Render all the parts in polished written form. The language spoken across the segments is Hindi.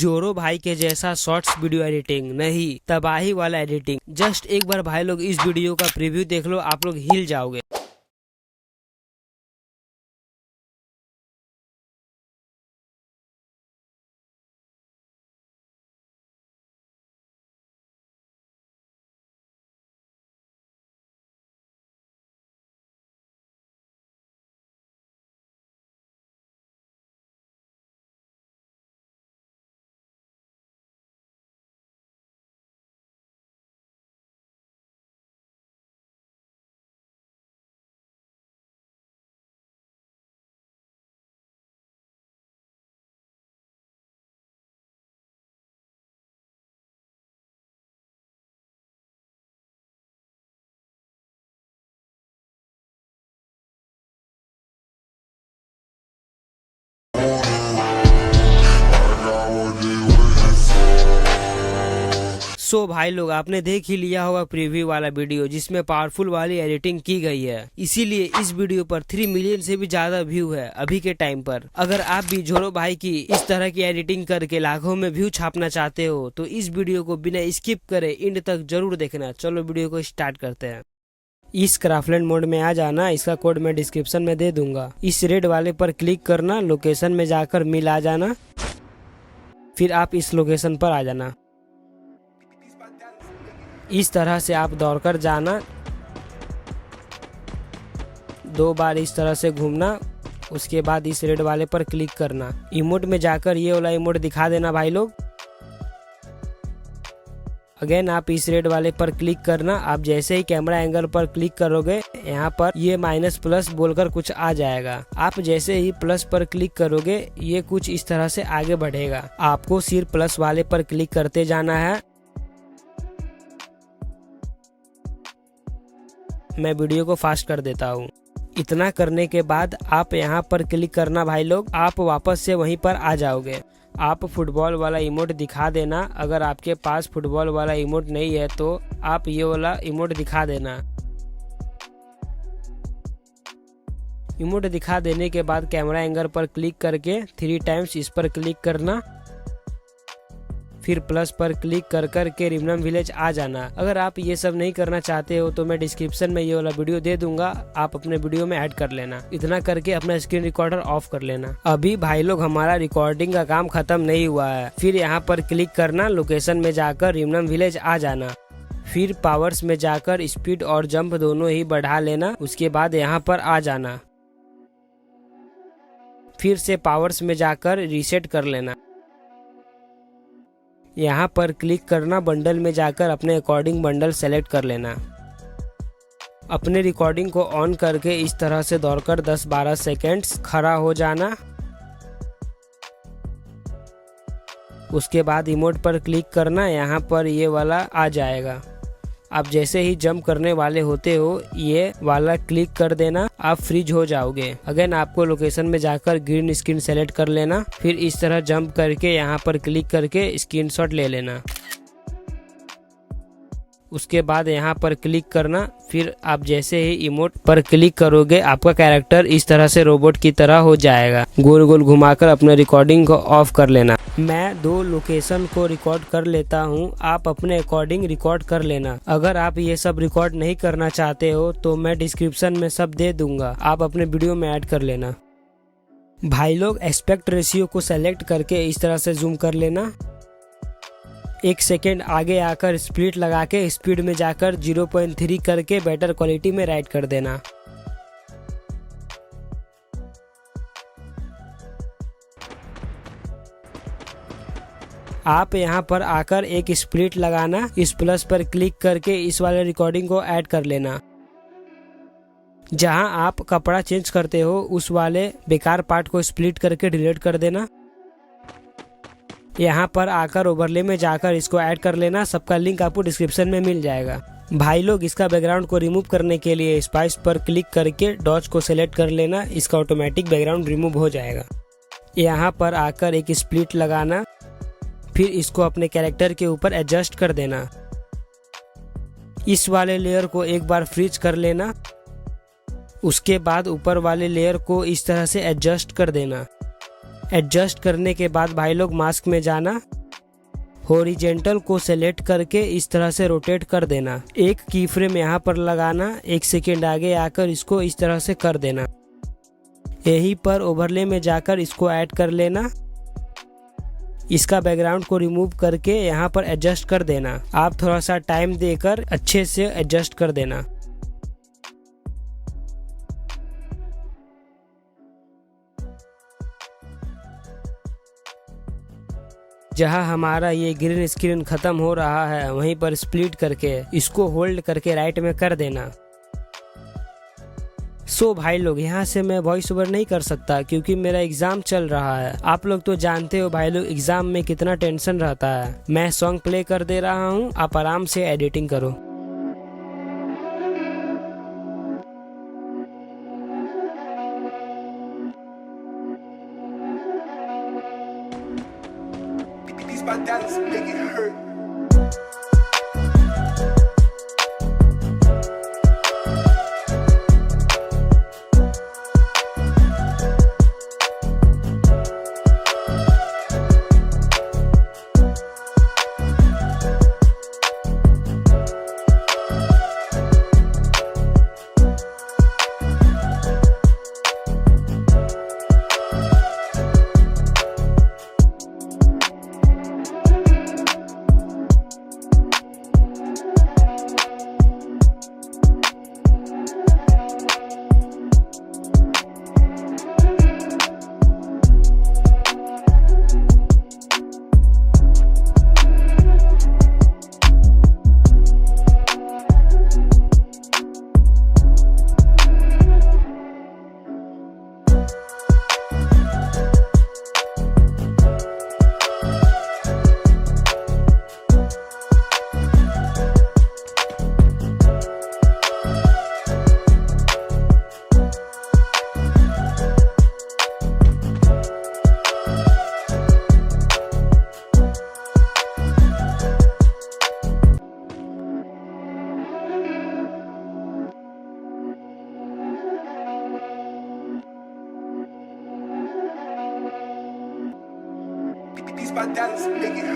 जोरो भाई के जैसा शॉर्ट्स वीडियो एडिटिंग नहीं, तबाही वाला एडिटिंग। जस्ट एक बार भाई लोग इस वीडियो का प्रीव्यू देख लो, आप लोग हिल जाओगे। सो भाई लोग आपने देख ही लिया होगा प्रीव्यू वाला वीडियो, जिसमें पावरफुल वाली एडिटिंग की गई है। इसीलिए इस वीडियो पर 3 मिलियन से भी ज्यादा व्यू है अभी के टाइम पर। अगर आप भी जोरो भाई की इस तरह की एडिटिंग करके लाखों में व्यू छापना चाहते हो तो इस वीडियो को बिना स्किप करे एंड तक जरूर देखना। चलो वीडियो को स्टार्ट करते हैं। इस क्राफ्टलैंड मोड में आ जाना, इसका कोड मैं डिस्क्रिप्शन में दे दूंगा। इस रेड वाले पर क्लिक करना, लोकेशन में जाकर मिल आ जाना, फिर आप इस लोकेशन पर आ जाना। इस तरह से आप दौड़कर जाना, 2 बार इस तरह से घूमना, उसके बाद इस रेड वाले पर क्लिक करना। इमोट में जाकर ये वाला इमोट दिखा देना भाई लोग। अगेन आप इस रेड वाले पर क्लिक करना। आप जैसे ही कैमरा एंगल पर क्लिक करोगे यहाँ पर ये माइनस प्लस बोलकर कुछ आ जाएगा। आप जैसे ही प्लस पर क्लिक करोगे ये कुछ इस तरह से आगे बढ़ेगा। आपको सिर्फ प्लस वाले पर क्लिक करते जाना है। मैं वीडियो को फास्ट कर देता हूँ। इतना करने के बाद आप यहाँ पर क्लिक करना भाई लोग। आप वापस से वहीं पर आ जाओगे। आप फुटबॉल वाला इमोट दिखा देना। अगर आपके पास फुटबॉल वाला इमोट नहीं है तो आप ये वाला इमोट दिखा देना। इमोट दिखा देने के बाद कैमरा एंगल पर क्लिक करके 3 टाइम्स इस पर क्लिक करना, फिर प्लस पर क्लिक कर के रिमनम विलेज आ जाना। अगर आप ये सब नहीं करना चाहते हो तो मैं डिस्क्रिप्शन में ये वाला वीडियो दे दूंगा, आप अपने वीडियो में ऐड कर लेना। इतना करके अपना स्क्रीन रिकॉर्डर ऑफ कर लेना। अभी भाई लोग हमारा रिकॉर्डिंग का काम खत्म नहीं हुआ है। फिर यहाँ पर क्लिक करना, लोकेशन में जाकर रिमनम विलेज आ जाना, फिर पावर्स में जाकर स्पीड और जंप दोनों ही बढ़ा लेना। उसके बाद यहाँ पर आ जाना, फिर से पावर्स में जाकर रीसेट कर लेना। यहाँ पर क्लिक करना, बंडल में जाकर अपने अकॉर्डिंग बंडल सेलेक्ट कर लेना। अपने रिकॉर्डिंग को ऑन करके इस तरह से दौड़कर 10-12 सेकेंड्स खड़ा हो जाना। उसके बाद इमोट पर क्लिक करना, यहाँ पर ये वाला आ जाएगा। आप जैसे ही जंप करने वाले होते हो ये वाला क्लिक कर देना, आप फ्रीज हो जाओगे। अगेन आपको लोकेशन में जाकर ग्रीन स्क्रीन सेलेक्ट कर लेना, फिर इस तरह जंप करके यहाँ पर क्लिक करके स्क्रीनशॉट ले लेना। उसके बाद यहाँ पर क्लिक करना, फिर आप जैसे ही इमोट पर क्लिक करोगे आपका कैरेक्टर इस तरह से रोबोट की तरह हो जाएगा। गोल गोल घुमाकर अपने रिकॉर्डिंग को ऑफ कर लेना। मैं 2 लोकेशन को रिकॉर्ड कर लेता हूँ, आप अपने अकॉर्डिंग रिकॉर्ड कर लेना। अगर आप ये सब रिकॉर्ड नहीं करना चाहते हो तो मैं डिस्क्रिप्शन में सब दे दूंगा, आप अपने वीडियो में ऐड कर लेना। भाई लोग एस्पेक्ट रेशियो को सेलेक्ट करके इस तरह से जूम कर लेना। 1 सेकेंड आगे आकर स्प्लिट लगा के स्पीड में जाकर 0.3 करके बेटर क्वालिटी में राइट कर देना। आप यहाँ पर आकर एक स्प्लिट लगाना, इस प्लस पर क्लिक करके इस वाले रिकॉर्डिंग को ऐड कर लेना। जहाँ आप कपड़ा चेंज करते हो उस वाले बेकार पार्ट को स्प्लिट करके डिलीट कर देना। यहाँ पर आकर ओवरले में जाकर इसको ऐड कर लेना। सबका लिंक आपको डिस्क्रिप्शन में मिल जाएगा। भाई लोग इसका बैकग्राउंड को रिमूव करने के लिए स्पाइस पर क्लिक करके डॉज को सेलेक्ट कर लेना, इसका ऑटोमेटिक बैकग्राउंड रिमूव हो जाएगा। यहाँ पर आकर एक स्प्लिट लगाना, फिर इसको अपने कैरेक्टर के ऊपर एडजस्ट कर देना। इस वाले लेयर को एक बार फ्रीज कर लेना। उसके बाद ऊपर वाले लेयर को इस तरह से एडजस्ट कर देना। एडजस्ट करने के बाद भाई लोग मास्क में जाना, हॉरिजेंटल को सेलेक्ट करके इस तरह से रोटेट कर देना, एक की फ्रेम यहाँ पर लगाना, 1 सेकेंड आगे आकर इसको इस तरह से कर देना। यहीं पर ओवरले में जाकर इसको ऐड कर लेना, इसका बैकग्राउंड को रिमूव करके यहाँ पर एडजस्ट कर देना। आप थोड़ा सा टाइम देकर अच्छे से एडजस्ट कर देना। जहाँ हमारा ये ग्रीन स्क्रीन खत्म हो रहा है वहीं पर स्प्लिट करके इसको होल्ड करके राइट में कर देना। सो भाई लोग यहाँ से मैं वॉइस ओवर नहीं कर सकता क्योंकि मेरा एग्जाम चल रहा है। आप लोग तो जानते हो भाई लोग एग्जाम में कितना टेंशन रहता है। मैं सॉन्ग प्ले कर दे रहा हूँ, आप आराम से एडिटिंग करो। My dollars make it hurt. My dollars make it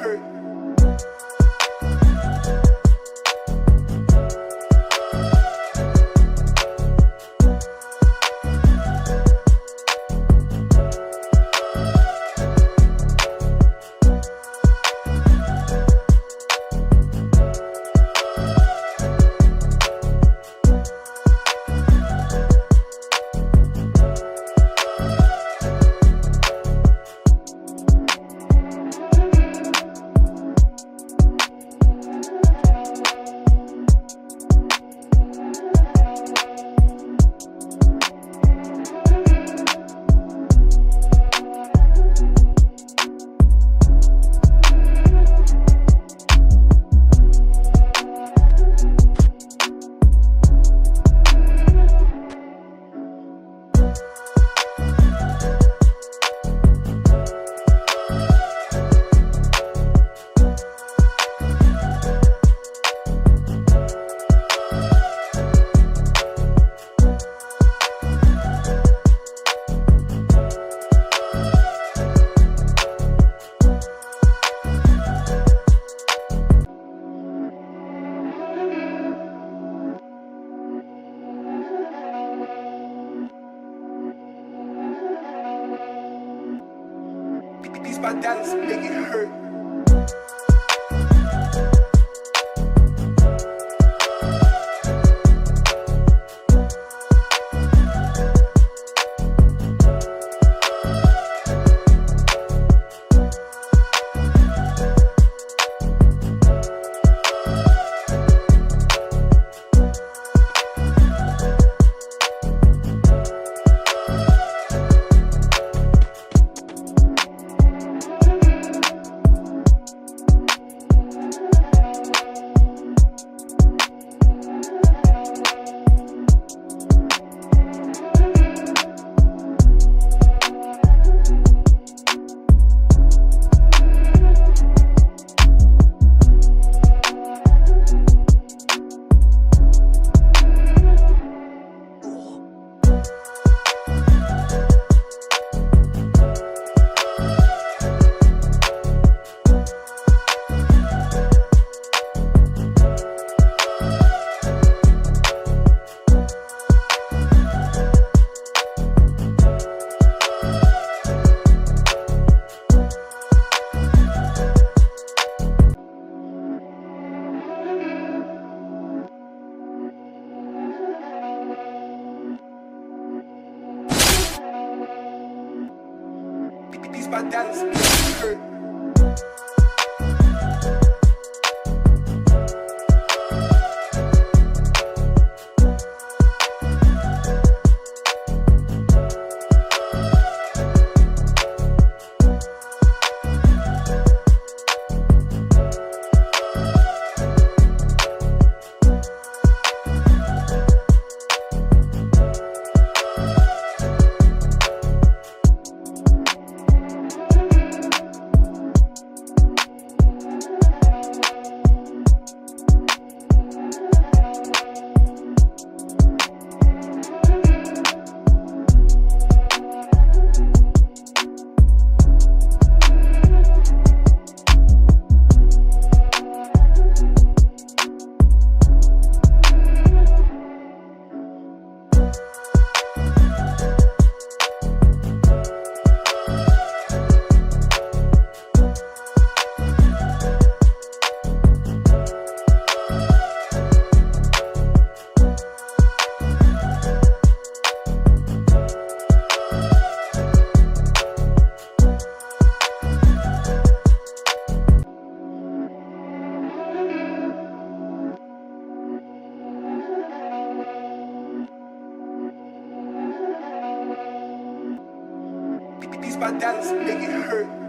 hurt. dollars, make it hurt. These my dollars, make it hurt. These my dollars, make it hurt.